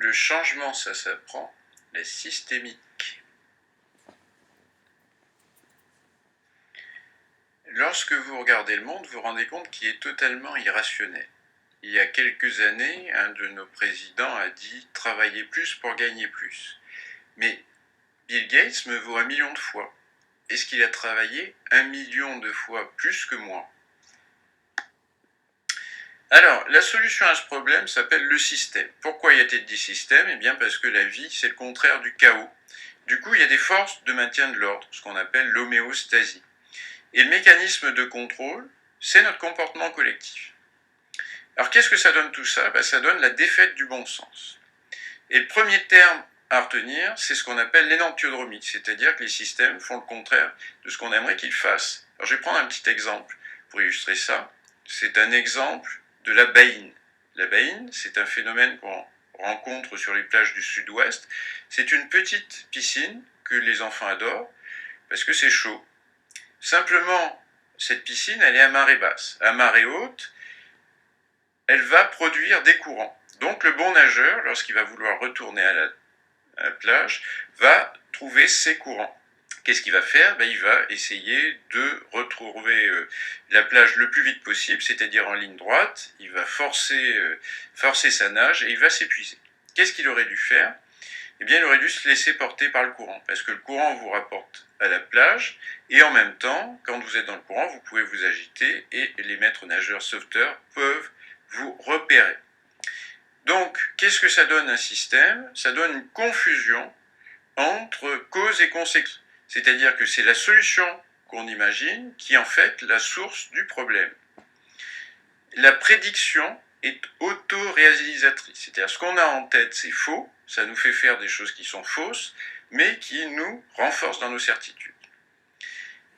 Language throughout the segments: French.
Le changement, ça s'apprend. La systémique. Lorsque vous regardez le monde, vous vous rendez compte qu'il est totalement irrationnel. Il y a quelques années, un de nos présidents a dit « travailler plus pour gagner plus ». Mais Bill Gates me vaut 1 million de fois. Est-ce qu'il a travaillé 1 million de fois plus que moi? Alors, la solution à ce problème s'appelle le système. Pourquoi y a-t-il dit système? Eh bien parce que la vie, c'est le contraire du chaos. Du coup, il y a des forces de maintien de l'ordre, ce qu'on appelle l'homéostasie. Et le mécanisme de contrôle, c'est notre comportement collectif. Alors, qu'est-ce que ça donne tout ça? Ça donne la défaite du bon sens. Et le premier terme à retenir, c'est ce qu'on appelle l'énantiodromie, c'est-à-dire que les systèmes font le contraire de ce qu'on aimerait qu'ils fassent. Alors, je vais prendre un petit exemple pour illustrer ça. C'est un exemple de la baïne. La baïne, c'est un phénomène qu'on rencontre sur les plages du sud-ouest. C'est une petite piscine que les enfants adorent parce que c'est chaud. Simplement, cette piscine, elle est à marée basse. À marée haute, elle va produire des courants. Donc le bon nageur, lorsqu'il va vouloir retourner à la plage, va trouver ces courants. Qu'est-ce qu'il va faire? Il va essayer de retrouver la plage le plus vite possible, c'est-à-dire en ligne droite. Il va forcer sa nage et il va s'épuiser. Qu'est-ce qu'il aurait dû faire? Eh bien, il aurait dû se laisser porter par le courant, parce que le courant vous rapporte à la plage, et en même temps, quand vous êtes dans le courant, vous pouvez vous agiter, et les maîtres nageurs sauveteurs peuvent vous repérer. Donc, qu'est-ce que ça donne un système? Ça donne une confusion entre cause et conséquence. C'est-à-dire que c'est la solution qu'on imagine qui est en fait la source du problème. La prédiction est auto-réalisatrice. C'est-à-dire ce qu'on a en tête, c'est faux, ça nous fait faire des choses qui sont fausses, mais qui nous renforcent dans nos certitudes.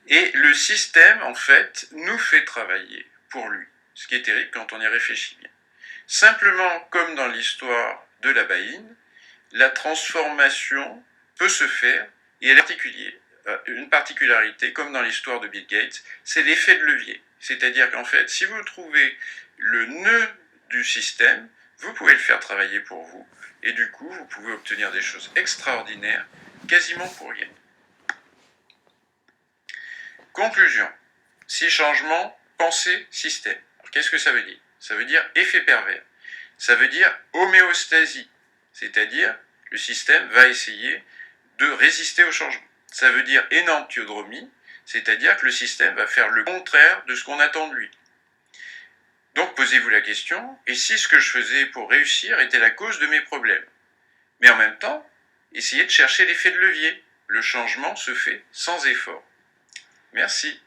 Et le système, en fait, nous fait travailler pour lui, ce qui est terrible quand on y réfléchit bien. Simplement, comme dans l'histoire de la baïne, la transformation peut se faire, et elle a une particularité, comme dans l'histoire de Bill Gates, c'est l'effet de levier. C'est-à-dire qu'en fait, si vous trouvez le nœud du système, vous pouvez le faire travailler pour vous, et du coup, vous pouvez obtenir des choses extraordinaires, quasiment pour rien. Conclusion. 6 changements, pensée, système. Alors, qu'est-ce que ça veut dire? Ça veut dire effet pervers. Ça veut dire homéostasie, c'est-à-dire le système va essayer de résister au changement. Ça veut dire énantiodromie, c'est-à-dire que le système va faire le contraire de ce qu'on attend de lui. Donc posez-vous la question, et si ce que je faisais pour réussir était la cause de mes problèmes? Mais en même temps, essayez de chercher l'effet de levier. Le changement se fait sans effort. Merci.